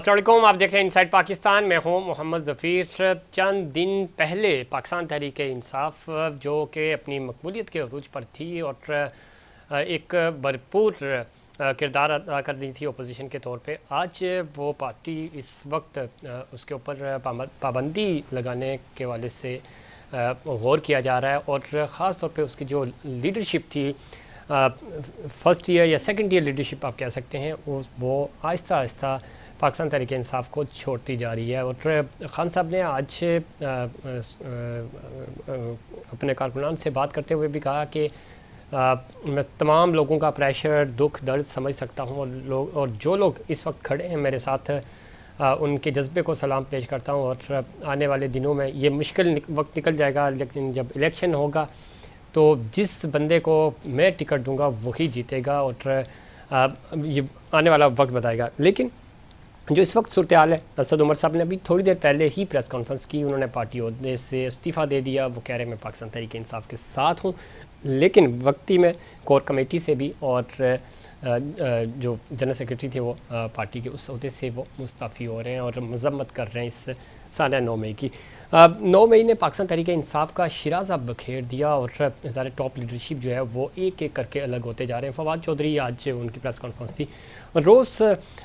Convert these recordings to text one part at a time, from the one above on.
अस्सलाम वालेकुम, आप देख रहे हैं इनसाइड पाकिस्तान। मैं हूं मोहम्मद ज़फ़ीर। चंद दिन पहले पाकिस्तान तहरीक इंसाफ जो कि अपनी मकबूलियत के अरूज पर थी और एक भरपूर किरदार अदा कर रही थी अपोजिशन के तौर पे, आज वो पार्टी इस वक्त उसके ऊपर पाबंदी लगाने के वाले से गौर किया जा रहा है और ख़ास तौर पे उसकी जो लीडरशिप थी, फर्स्ट ईयर या सेकंड ईयर लीडरशिप आप कह सकते हैं, वो आहिस्ता आहिस्ता पाकिस्तान तहरीक इंसाफ को छोड़ती जा रही है। और खान साहब ने आज अपने कारकुनान से बात करते हुए भी कहा कि मैं तमाम लोगों का प्रेशर, दुख, दर्द समझ सकता हूँ और जो लोग इस वक्त खड़े हैं मेरे साथ, उनके जज्बे को सलाम पेश करता हूँ। और आने वाले दिनों में ये मुश्किल वक्त निकल जाएगा, लेकिन जब इलेक्शन होगा तो जिस बंदे को मैं टिकट दूंगा वही जीतेगा और ये आने वाला वक्त बताएगा। लेकिन जो इस वक्त सूरत हाल है, असद उमर साहब ने अभी थोड़ी देर पहले ही प्रेस कॉन्फ्रेंस की, उन्होंने पार्टी ओहदे से इस्तीफ़ा दे दिया। वो कह रहे हैं मैं पाकिस्तान तहरीक इंसाफ के साथ हूँ, लेकिन वक्ती में कोर कमेटी से भी और जो जनरल सेक्रेटरी थे वो पार्टी के उस ओहदे से वो मुस्तफ़ी हो रहे हैं और मजम्मत कर रहे हैं इस साल 9 मई की। 9 मई ने पाकिस्तान तहरीक इंसाफ का शिराजा बखेर दिया और सारे टॉप लीडरशिप जो है वो एक एक करके अलग होते जा रहे हैं। फवाद चौधरी, आज उनकी प्रेस कॉन्फ्रेंस थी, रोज़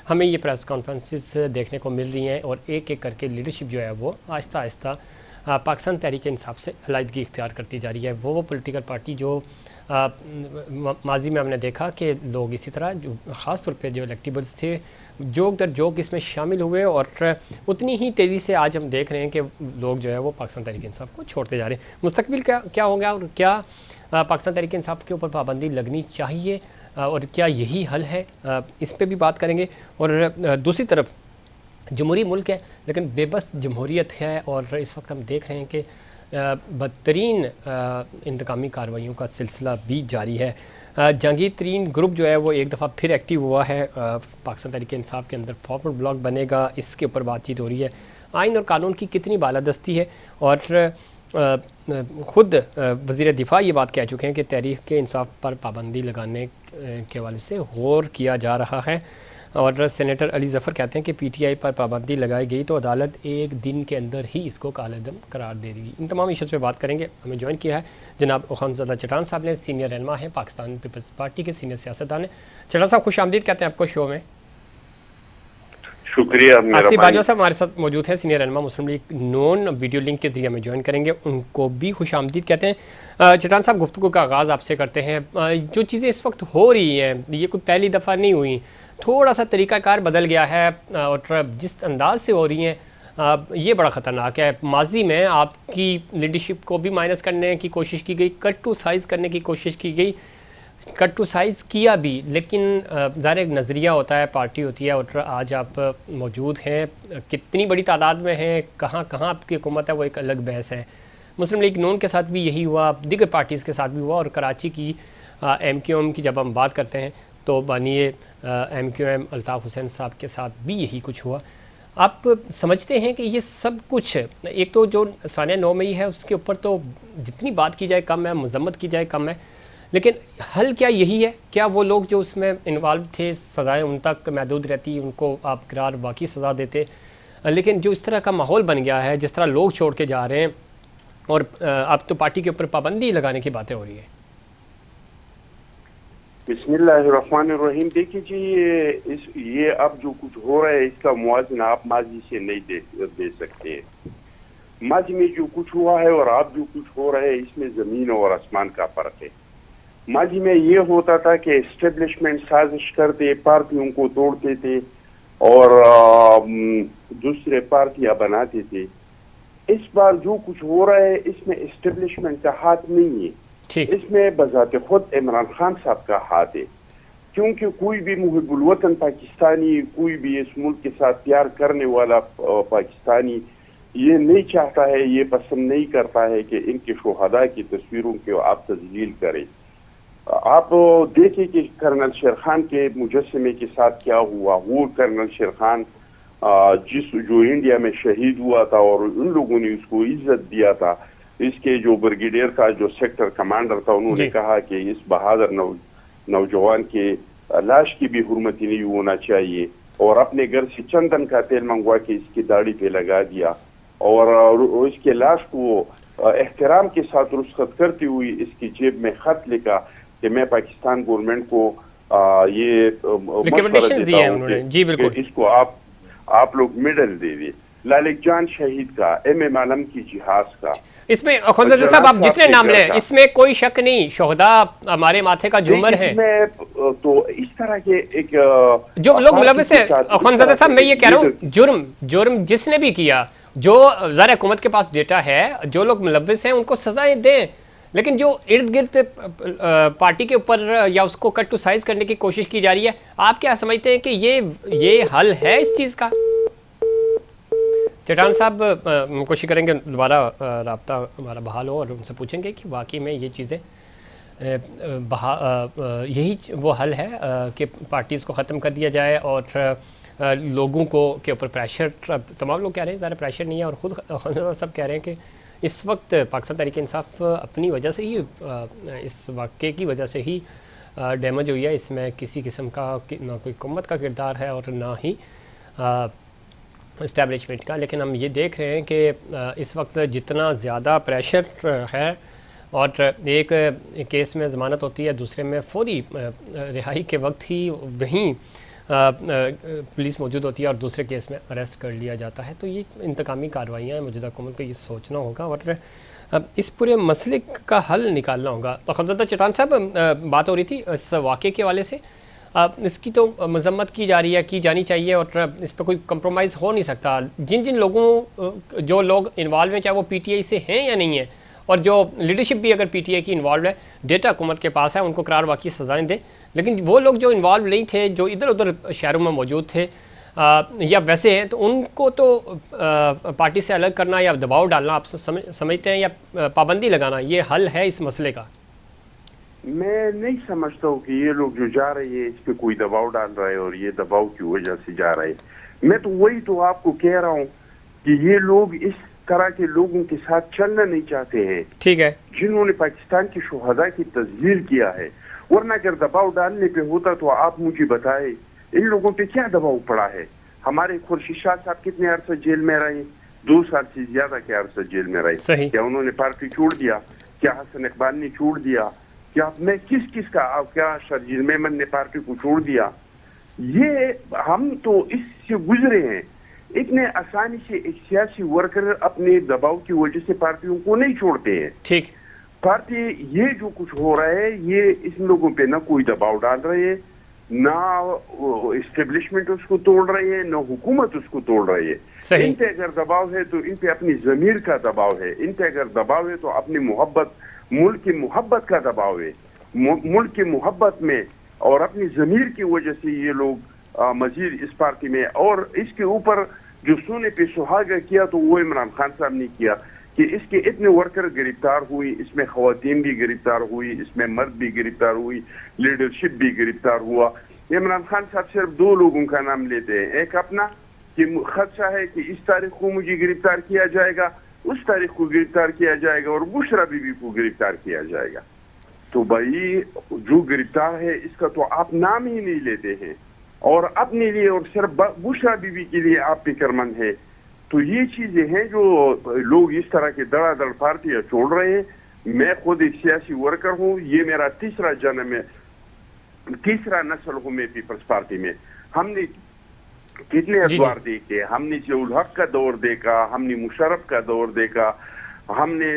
हमें ये प्रेस कॉन्फ्रेंसेस देखने को मिल रही हैं और एक एक करके लीडरशिप जो है वो आहिस्ता आहिस्ता पाकिस्तान तहरीक इंसाफ से अलाइदगी इख्तियार करती जा रही है। वो पॉलिटिकल पार्टी जो माजी में हमने देखा कि लोग इसी तरह जो ख़ास तौर पे जो इलेक्टिबल्स थे जोक दर जोक इसमें शामिल हुए और उतनी ही तेज़ी से आज हम देख रहे हैं कि लोग जो है वो पाकिस्तान तहरीक इंसाफ को छोड़ते जा रहे हैं। मुस्तकबिल क्या होगा और क्या पाकिस्तान तहरीक इंसाफ के ऊपर पाबंदी लगनी चाहिए और क्या यही हल है, इस पर भी बात करेंगे। और दूसरी तरफ जमहूरी मुल्क है लेकिन बेबस जमहूरियत है और इस वक्त हम देख रहे हैं कि बदतरीन इंतकामी कार्रवाइयों का सिलसिला भी जारी है। जहांगीर तरीन ग्रुप जो है वो एक दफ़ा फिर एक्टिव हुआ है। पाकिस्तान तहरीक इंसाफ के अंदर फॉरवर्ड ब्लॉक बनेगा, इसके ऊपर बातचीत हो रही है। आइन और कानून की कितनी बालादस्ती है और ख़ुद वज़ीर दिफा ये बात कह चुके हैं कि तहरीक इंसाफ पर पाबंदी लगाने के हवाले से गौर किया जा रहा है। और सेनेटर अली ज़फ़र कहते हैं कि पीटीआई पर पाबंदी लगाई गई तो अदालत एक दिन के अंदर ही इसको कालेदम करार दे देगी। इन तमाम इशूज़ पे बात करेंगे। हमें ज्वाइन किया है जनाब ख़ानज़ादा चटान साहब ने, सीनियर रहनुमा है, पाकिस्तान पीपल्स पार्टी के सीनियर सियासतदान हैं। चटान साहब खुश आमदीद कहते हैं आपको शो में। शुक्रिया। आसिफ बाजवा साहब हमारे साथ मौजूद है, सीनियर रहनुमा मुस्लिम लीग नून, वीडियो लिंक के जरिए हमें ज्वाइन करेंगे, उनको भी खुश आमदीद कहते हैं। चटान साहब, गुफ्तगू का आगाज़ आपसे करते हैं। जो चीज़ें इस वक्त हो रही हैं ये कोई पहली दफ़ा नहीं हुई, थोड़ा सा तरीक़ाकार बदल गया है और जिस अंदाज से हो रही हैं ये बड़ा ख़तरनाक है। माजी में आपकी लीडरशिप को भी माइनस करने की कोशिश की गई, कट टू साइज़ करने की कोशिश की गई, कट टू साइज़ किया भी, लेकिन ज़ाहिर एक नज़रिया होता है, पार्टी होती है। और आज आप मौजूद हैं, कितनी बड़ी तादाद में हैं, कहाँ कहाँ आपकी हुकूमत है, वो एक अलग बहस है। मुस्लिम लीग नून के साथ भी यही हुआ, दीगर पार्टीज़ के साथ भी हुआ और कराची की MQM की जब हम बात करते हैं तो बानिए MQM अल्ताफ़ हुसैन साहब के साथ भी यही कुछ हुआ। आप समझते हैं कि ये सब कुछ, एक तो जो साल 9 मई है उसके ऊपर तो जितनी बात की जाए कम है, मजम्मत की जाए कम है, लेकिन हल क्या यही है? क्या वो लोग जो उसमें इन्वॉल्व थे सज़ाएँ उन तक महदूद रहती, उनको आप करार वाकई सज़ा देते, लेकिन जो इस तरह का माहौल बन गया है, जिस तरह लोग छोड़ के जा रहे हैं और अब तो पार्टी के ऊपर पाबंदी लगाने की बातें हो रही है। बिस्मिल्लाहिर्रहमानिर्रहीम। देखिए जी, ये अब जो कुछ हो रहा है इसका मुआवजा आप माजी से नहीं दे सकते। माजी में जो कुछ हुआ है और अब जो कुछ हो रहा है इसमें ज़मीन और आसमान का फ़र्क है। माजी में ये होता था कि एस्टेब्लिशमेंट साजिश करते, पार्टियों को तोड़ते थे और दूसरे पार्टियां बनाते थे। इस बार जो कुछ हो रहा है इसमें एस्टेब्लिशमेंट का हाथ नहीं है, इसमें बजाते खुद इमरान खान साहब का हाथ है। क्योंकि कोई भी मुहिब्बुल वतन पाकिस्तानी, कोई भी इस मुल्क के साथ प्यार करने वाला पाकिस्तानी ये नहीं चाहता है, ये पसंद नहीं करता है कि इनके शोहदा की तस्वीरों के आप तजलील करें। आप देखें कि कर्नल शेर खान के मुजस्समे के साथ क्या हुआ। वो कर्नल शेर खान जो इंडिया में शहीद हुआ था और उन लोगों ने उसको इज्जत दिया था, इसके जो ब्रिगेडियर का जो सेक्टर कमांडर था उन्होंने कहा कि इस बहादुर नौजवान के लाश की भी हुर्मती नहीं होना चाहिए और अपने घर से चंदन का तेल मंगवा के इसकी दाढ़ी पे लगा दिया और इसके लाश को एहतराम के साथ रुखसत करती हुई इसकी जेब में खत लिखा कि मैं पाकिस्तान गवर्नमेंट को ये रिकमेंडेशन दिए हैं उन्होंने। जी बिल्कुल, इसको आप लोग मेडल दे दिए। लालिक जान शहीद का, एम आलम की जिहाद का, इसमें खुनज़दा साहब आप जितने नाम लें इसमें कोई शक नहीं, शोहदा हमारे माथे का झूमर है। तो इस तरह के एक जो लोग मुलविस है खुनज़दा साहब, मैं ये कह रहा हूँ जुर्म जिसने भी किया, जो ज़ाहिर हुकूमत के पास डेटा है, जो लोग मुलविस हैं उनको सजाएं दें, लेकिन जो इर्द गिर्द पार्टी के ऊपर या उसको कट टू साइज करने की कोशिश की जा रही है, आप क्या समझते हैं कि ये हल है इस चीज़ का? चट्टान साहब कोशिश करेंगे दोबारा राब्ता हमारा बहाल हो और उनसे पूछेंगे कि वाकई में ये चीज़ें यही वो हल है कि पार्टीज़ को ख़त्म कर दिया जाए और लोगों को के ऊपर प्रेशर, तमाम लोग कह रहे हैं ज़्यादा प्रेशर नहीं है और ख़ुद सब कह रहे हैं कि इस वक्त पाकिस्तान तहरीक इंसाफ अपनी वजह से ही इस वाक़े की वजह से ही डैमेज हुई है। इसमें किसी किस्म का ना कोई हुकूमत का किरदार है और ना ही इस्टेब्लिशमेंट का। लेकिन हम ये देख रहे हैं कि इस वक्त जितना ज़्यादा प्रेशर है और एक केस में ज़मानत होती है, दूसरे में फौरी रिहाई के वक्त ही वहीं पुलिस मौजूद होती है और दूसरे केस में अरेस्ट कर लिया जाता है, तो ये इंतकामी कार्रवाइयाँ हैं। मौजूदा हुकूमत को ये सोचना होगा और इस पूरे मसले का हल निकालना होगा। तो खुनज़दा चट्टान साहब बात हो रही थी इस वाक़े के हवाले से, इसकी तो मजम्मत की जा रही है, की जानी चाहिए और इस पर कोई कंप्रोमाइज़ हो नहीं सकता। जिन लोगों जो लोग इन्वॉल्व हैं, चाहे वो पीटीआई से हैं या नहीं है, और जो लीडरशिप भी अगर पीटीआई की इन्वॉल्व है, डेटा हुकूमत के पास है, उनको करार वाकई सजाएं दें। लेकिन वो लोग जो इन्वॉल्व नहीं थे, जो इधर उधर शहरों में मौजूद थे या वैसे हैं, तो उनको तो पार्टी से अलग करना या दबाव डालना आप समझते हैं या पाबंदी लगाना ये हल है इस मसले का? मैं नहीं समझता हूँ कि ये लोग जो जा रहे हैं इस पे कोई दबाव डाल रहा है और ये दबाव की वजह से जा रहे हैं। मैं तो वही तो आपको कह रहा हूँ कि ये लोग इस तरह के लोगों के साथ चलना नहीं चाहते हैं, ठीक है, जिन्होंने पाकिस्तान की शुहदा की तस्वीर किया है। वरना अगर दबाव डालने पे होता तो आप मुझे बताए इन लोगों पे क्या दबाव पड़ा है। हमारे खुर्शीद शाह साहब कितने अरसा जेल में रहे? 2 साल से ज्यादा के अरसा जेल में रहे। क्या उन्होंने पार्टी छोड़ दिया? क्या हसन इकबाल ने छोड़ दिया? क्या मैं किस का क्या शर्जील मेमन ने पार्टी को छोड़ दिया? ये हम तो इससे गुजरे हैं। इतने आसानी से एक सियासी वर्कर अपने दबाव की वजह से पार्टियों को नहीं छोड़ते हैं। ठीक, पार्टी ये जो कुछ हो रहा है ये इस लोगों पे ना कोई दबाव डाल रहे है, ना एस्टेब्लिशमेंट उसको तोड़ रही है, ना हुकूमत उसको तोड़ रही है। इन पे अगर दबाव है तो इन पे अपनी जमीर का दबाव है, इन पे अगर दबाव है तो अपनी मोहब्बत, मुल्क की मोहब्बत का दबाव है। मुल्क की मोहब्बत में और अपनी जमीर की वजह से ये लोग मजीद इस पार्टी में, और इसके ऊपर जो सोने पे सुहागा किया तो वो इमरान खान साहब ने किया कि इसके इतने वर्कर गिरफ्तार हुई, इसमें खवातीन भी गिरफ्तार हुई, इसमें मर्द भी गिरफ्तार हुई, लीडरशिप भी गिरफ्तार हुआ। इमरान खान साहब सिर्फ 2 लोगों का नाम लेते हैं, एक अपना कि खदशा है कि इस तारीख को मुझे गिरफ्तार किया जाएगा, उस तारीख को गिरफ्तार किया जाएगा और बुशरा बीबी को गिरफ्तार किया जाएगा। तो भाई जो गिरफ्तार है इसका तो आप नाम ही नहीं लेते हैं और अपने लिए और सिर्फ बुशरा बीबी के लिए आप फिक्रमंद है। तो ये चीजें हैं जो लोग इस तरह के धड़ाधड़ पार्टियां छोड़ रहे हैं। मैं खुद एक सियासी वर्कर हूँ, ये मेरा तीसरा जन्म है, तीसरा नस्ल हूँ मैं पीपल्स पार्टी में। हमने कितने अखबार देखे, हमने जियाउल हक का दौर देखा, हमने मुशर्रफ का दौर देखा, हमने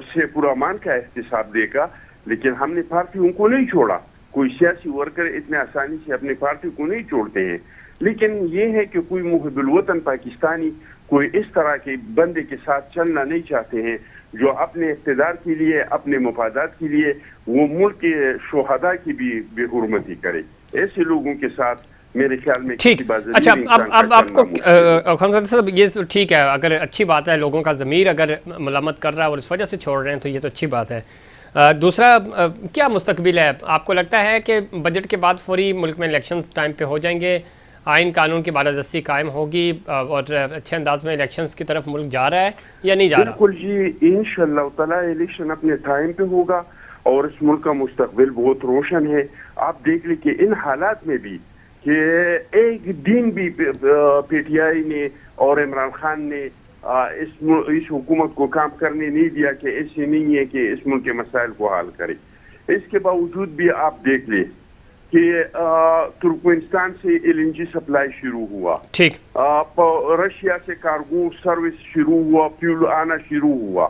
शेखुर रहमान का एहतिसाब देखा, लेकिन हमने पार्टियों को नहीं छोड़ा। कोई सियासी वर्कर इतने आसानी से अपनी पार्टी को नहीं छोड़ते हैं। लेकिन ये है कि कोई मुहिब्बुल वतन पाकिस्तानी कोई इस तरह के बंदे के साथ चलना नहीं चाहते हैं जो अपने इख्तिदार के लिए, अपने मफादात के लिए वो मुल्क के शुहदा की भी बेहुरमती करे। ऐसे लोगों के साथ मेरे ख्याल में ठीक। अच्छा, अब आपको खान साहब ये तो ठीक है, अगर अच्छी बात है, लोगों का ज़मीर अगर मलामत कर रहा है और इस वजह से छोड़ रहे हैं तो ये तो अच्छी बात है। दूसरा, क्या मुस्तकबिल है? आपको लगता है कि बजट के बाद फौरी मुल्क में इलेक्शंस टाइम पे हो जाएंगे, आइन कानून की बालादस्ती कायम होगी और अच्छे अंदाज में इलेक्शंस की तरफ मुल्क जा रहा है या नहीं जा रहा? बिल्कुल जी, इंशाअल्लाह ताला इलेक्शन अपने टाइम पे होगा और इस मुल्क का मुस्तकबिल बहुत रोशन है। आप देख ली कि इन हालात में भी कि एक दिन भी पीटीआई ने और इमरान खान ने इस हुकूमत को काम करने नहीं दिया कि ऐसे नहीं है कि इस मुल्क के मसाइल को हल करे। इसके बावजूद भी आप देख ले कि तुर्कमेनिस्तान से एलएनजी सप्लाई शुरू हुआ, ठीक, रशिया से कार्गो सर्विस शुरू हुआ, फ्यूल आना शुरू हुआ,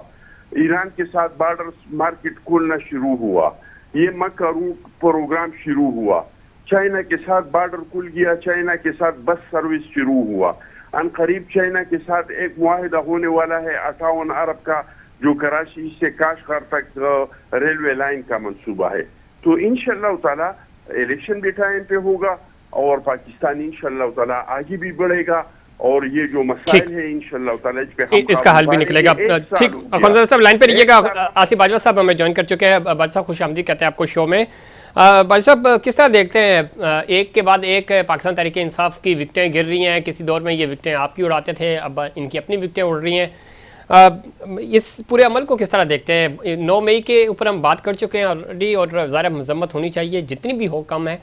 ईरान के साथ बॉर्डर मार्केट खोलना शुरू हुआ, ये मक्का रूट प्रोग्राम शुरू हुआ, चाइना के साथ बॉर्डर खुल गया, चाइना के साथ बस सर्विस शुरू हुआ, अनकरीब चाइना के साथ एक मुआहिदा होने वाला है 58 अरब का, जो कराची से काशगार तक रेलवे लाइन का मंसूबा है। तो इंशाअल्लाह ताला इलेक्शन भी टाइम पे होगा और पाकिस्तान इंशाअल्लाह ताला आगे भी बढ़ेगा और ये जो मसाइल है इंशाअल्लाह ताला इस पे हम इसका हल भी निकलेगा। ठीक, अखुंदर साहब लाइन पे रहिएगा। आसिफ बाजवा साहब हमें ज्वाइन कर चुके हैं। बाजवा साहब खुशामदीद कहते हैं आपको शो में। बाजवा साहब किस तरह देखते हैं एक के बाद एक पाकिस्तान तहरीक इंसाफ की विकटें गिर रही हैं? किसी दौर में ये विकटें आपकी उड़ाते थे, अब इनकी अपनी विकटें उड़ रही हैं। इस पूरे अमल को किस तरह देखते हैं? 9 मई के ऊपर हम बात कर चुके हैं ऑलरेडी और ज़ाहिर मजम्मत होनी चाहिए जितनी भी हो कम है,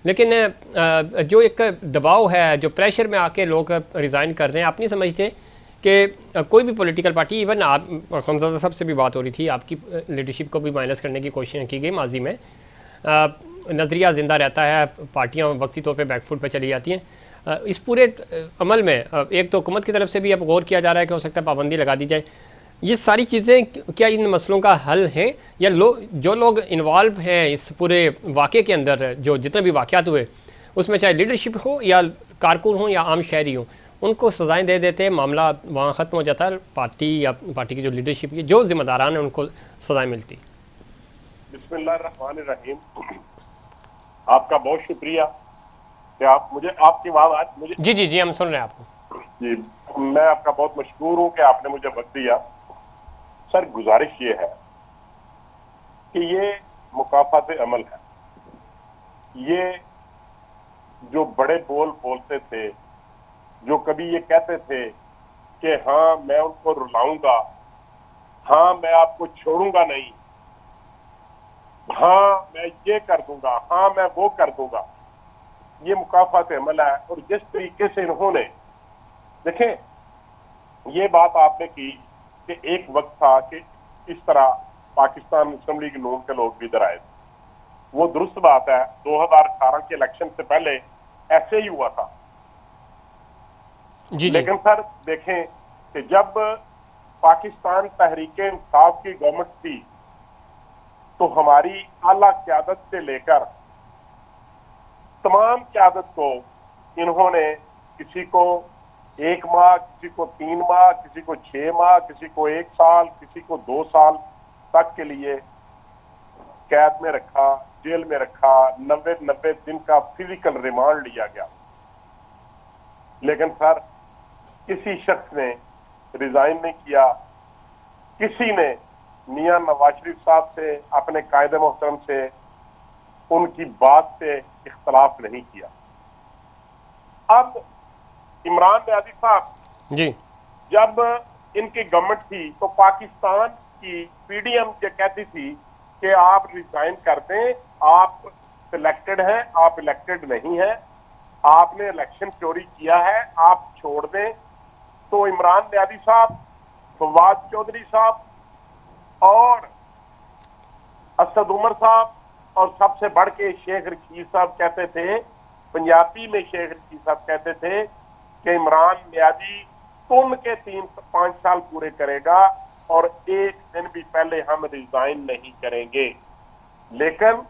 लेकिन जो एक दबाव है, जो प्रेशर में आके लोग रिज़ाइन कर रहे हैं, आप नहीं समझते कि कोई भी पॉलिटिकल पार्टी, इवन आप खंजादा साहब से भी बात हो रही थी, आपकी लीडरशिप को भी माइनस करने की कोशिश की गई माजी में, नज़रिया ज़िंदा रहता है, पार्टियाँ वक्ती तौर पर बैकफुट पर चली जाती हैं। इस पूरे अमल में एक तो हुकूमत की तरफ से भी अब गौर किया जा रहा है कि हो सकता है पाबंदी लगा दी जाए। ये सारी चीज़ें क्या इन मसलों का हल है, या जो लोग इन्वॉल्व हैं इस पूरे वाक़े के अंदर, जो जितने भी वाक़यात हुए उसमें चाहे लीडरशिप हो या कारकुन हो या आम शहरी हो, उनको सज़ाएँ दे देते हैं, मामला वहाँ ख़त्म हो जाता है, पार्टी या पार्टी की जो लीडरशिप की जो जिम्मेदारान हैं उनको सज़ाएँ मिलती। बिस्मिल्लाहिर्रहमानिर्रहीम। आपका बहुत शुक्रिया कि आप मुझे आपकी आवाज़ मुझे जी जी जी हम सुन रहे हैं आपको। जी, मैं आपका बहुत मशकूर हूँ कि आपने मुझे वक्त दिया। सर, गुजारिश ये है कि ये मुकाफात अमल है। ये जो बड़े बोल बोलते थे, जो कभी ये कहते थे कि हाँ मैं उनको रुलाऊंगा, हाँ मैं आपको छोड़ूंगा नहीं, हाँ मैं ये कर दूंगा, हाँ मैं वो कर दूंगा, ये मुकाफात अमल है। और जिस तरीके से इन्होंने, देखें, ये बात आपने की कि एक वक्त था कि इस तरह पाकिस्तान मुस्लिम लीग नून के लोग भी इधर आए थे, वो दुरुस्त बात है। 2018 के इलेक्शन से पहले ऐसे ही हुआ था। जी लेकिन सर देखें कि जब पाकिस्तान तहरीक इंसाफ की गवर्नमेंट थी तो हमारी आला क़यादत से लेकर तमाम क़यादत को इन्होंने किसी को 1 माह, किसी को 3 माह, किसी को 6 माह, किसी को 1 साल, किसी को 2 साल तक के लिए कैद में रखा, जेल में रखा, 90 दिन का फिजिकल रिमांड लिया गया। लेकिन सर किसी शख्स ने रिजाइन नहीं किया, किसी ने मियां नवाज शरीफ साहब से, अपने कायदे मोहतरम से, उनकी बात से इख्तलाफ नहीं किया। अब इमरान न्याजी साहब जी, जब इनकी गवर्नमेंट थी तो पाकिस्तान की पीडीएम ये कहती थी कि आप रिजाइन कर दें, आप सिलेक्टेड हैं, आप इलेक्टेड नहीं हैं, आपने इलेक्शन चोरी किया है, आप छोड़ दें। तो इमरान न्याजी साहब, फवाद चौधरी साहब और असद उमर साहब और सबसे बढ़ के शेख रशीद साहब कहते थे, पंजाबी में शेख रशीद साहब कहते थे कि इमरान न्याजी तुम के 3-5 साल पूरे करेगा और एक दिन भी पहले हम रिजाइन नहीं करेंगे। लेकिन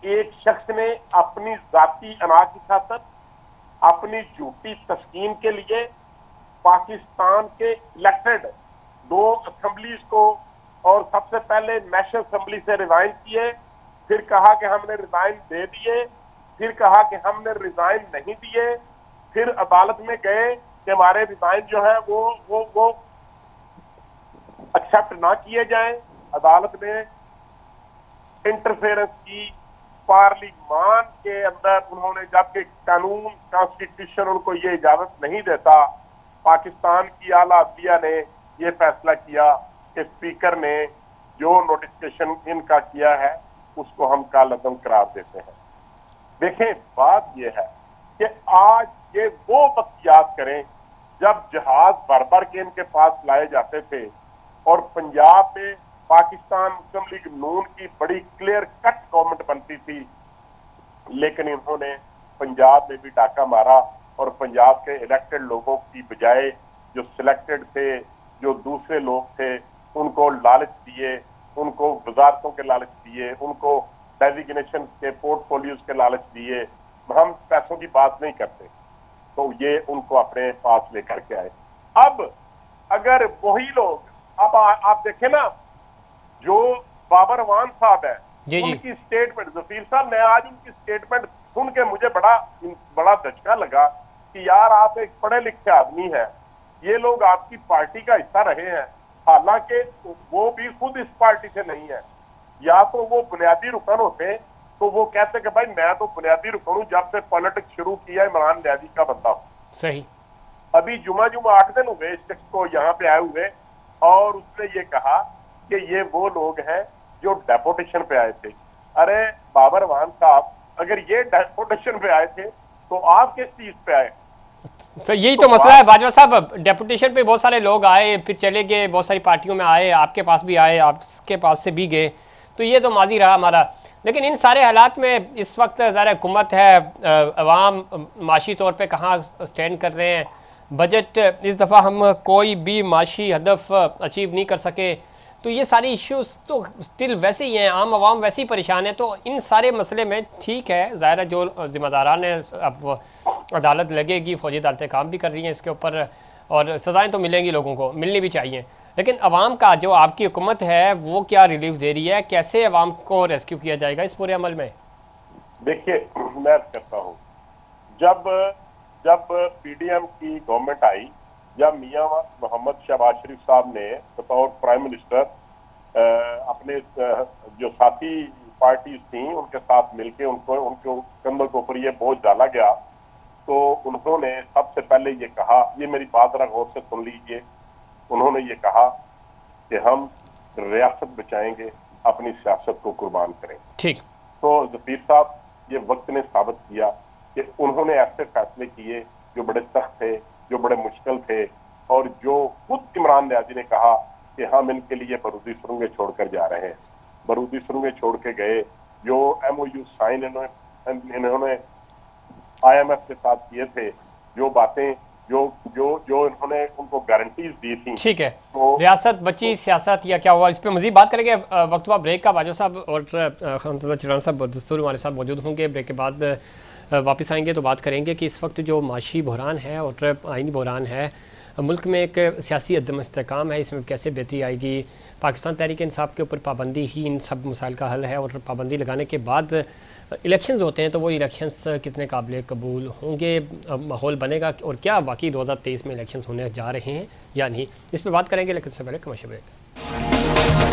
एक शख्स ने अपनी जाती अना की खातिर, अपनी झूठी तस्कीन के लिए पाकिस्तान के इलेक्टेड 2 असेंबलीज को और सबसे पहले नेशनल असेंबली से रिजाइन किए, फिर कहा कि हमने रिजाइन दे दिए, फिर कहा कि हमने रिजाइन नहीं दिए, फिर अदालत में गए कि हमारे रिजाइन जो है वो एक्सेप्ट ना किए जाएं। अदालत ने इंटरफेरेंस की, पार्लियामान के अंदर उन्होंने, जबकि कानून कॉन्स्टिट्यूशन उनको ये इजाजत नहीं देता, पाकिस्तान की आला अदलिया ने ये फैसला किया कि स्पीकर ने जो नोटिफिकेशन इनका किया है उसको हम कालअदम करार देते हैं। देखें, बात यह है कि आज ये वो वक्त याद करें जब जहाज भर भर के इनके पास लाए जाते थे और पंजाब में पाकिस्तान मुस्लिम लीग नून की बड़ी क्लियर कट गवर्नमेंट बनती थी, लेकिन इन्होंने पंजाब में भी डाका मारा और पंजाब के इलेक्टेड लोगों की बजाय जो सिलेक्टेड थे, जो दूसरे लोग थे, उनको लालच दिए, उनको वजारतों के लालच दिए, उनको डेजिग्नेशन के पोर्टफोलियोज के लालच दिए। हम पैसों की बात नहीं करते, तो ये उनको अपने पास लेकर के आए। अब अगर वही लोग, अब आप देखें ना, जो बाबर वान साहब है, उनकी स्टेटमेंट, जफीर साहब, मैं आज उनकी स्टेटमेंट सुन के मुझे बड़ा धचका लगा कि यार आप एक पढ़े लिखे आदमी हैं, ये लोग आपकी पार्टी का हिस्सा रहे हैं, हालांकि वो भी खुद इस पार्टी से नहीं है। या तो वो बुनियादी रुकन होते तो वो कहते कि भाई मैं तो बुनियादी रुकन हूं, जब से पॉलिटिक्स शुरू किया इमरान न्याजी का बंदा हूं। सही। अभी जुमा 8 दिन हुए इस शख्स को यहाँ पे आए हुए, और उसने ये कहा कि ये वो लोग हैं जो डेपुटेशन पे आए थे। अरे बाबर वान साहब, अगर ये डेपुटेशन पे आए थे तो आप किस चीज पे आए? सर यही तो मसला है बाजवा साहब, डेपुटेशन पे बहुत सारे लोग आए, फिर चले गए, बहुत सारी पार्टियों में आए, आपके पास भी आए, आपके पास से भी गए, तो ये तो माजी रहा हमारा। लेकिन इन सारे हालात में इस वक्त ज़रा हुकूमत है, अवाम माशी तौर पे कहाँ स्टैंड कर रहे हैं, बजट इस दफ़ा हम कोई भी माशी हदफ अचीव नहीं कर सके, तो ये सारी इश्यूज तो स्टिल वैसे ही हैं, आम आवाम वैसे ही परेशान है। तो इन सारे मसले में ठीक है, ज़ाहिर जो ज़िम्मेदारान है, अब अदालत लगेगी, फौजी अदालतें काम भी कर रही हैं इसके ऊपर, और सज़ाएँ तो मिलेंगी, लोगों को मिलनी भी चाहिए। लेकिन अवाम का जो आपकी हुकूमत है वो क्या रिलीफ दे रही है, कैसे अवाम को रेस्क्यू किया जाएगा इस पूरे अमल में? देखिए, मैं कहता हूँ, जब पीडीएम की गवर्नमेंट आई, जब मियां मोहम्मद शहबाज शरीफ साहब ने बतौर प्राइम मिनिस्टर अपने जो साथी पार्टीज थी उनके साथ मिलके उनके कंधों के ऊपर ये बोझ डाला गया, तो उन्होंने सबसे पहले ये कहा, ये मेरी बात जरा गौर से सुन लीजिए, उन्होंने ये कहा कि हम रियासत बचाएंगे, अपनी सियासत को कुर्बान करें। ठीक। तो जफीर साहब, ये वक्त ने साबित किया कि उन्होंने ऐसे फैसले किए जो बड़े सख्त थे, जो बड़े मुश्किल थे, और जो खुद इमरान न्याजी ने कहा कि हम इनके लिए बरूदी सुरंगें छोड़कर जा रहे हैं। बरूदी सुरंगें छोड़ के गए, जो MOU साइन इन्होंने IMF के साथ किए थे, जो बातें जो इन्होंने उनको गारंटीज दी थी। ठीक है, तो रियासत बची, सियासत या क्या हुआ, इस पर मजीद बात करेंगे वक्त हुआ ब्रेक का। बाजवा साहब और चिरान साहब दस्तूर हमारे साथ मौजूद होंगे, ब्रेक के बाद वापस आएंगे तो बात करेंगे कि इस वक्त जो माशी बहरान है और आइनी बहरान है, मुल्क में एक सियासी अदम इस्तेकाम है, इसमें कैसे बेहतरी आएगी, पाकिस्तान तहरीक इंसाफ के ऊपर पाबंदी ही इन सब मसाइल का हल है, और पाबंदी लगाने के बाद इलेक्शंस होते हैं तो वो इलेक्शंस कितने काबिल कबूल होंगे, माहौल बनेगा, और क्या वाकई 2023 में इलेक्शंस होने जा रहे हैं या नहीं, इस पर बात करेंगे। लेकिन उससे पहले कमर्शियल ब्रेक।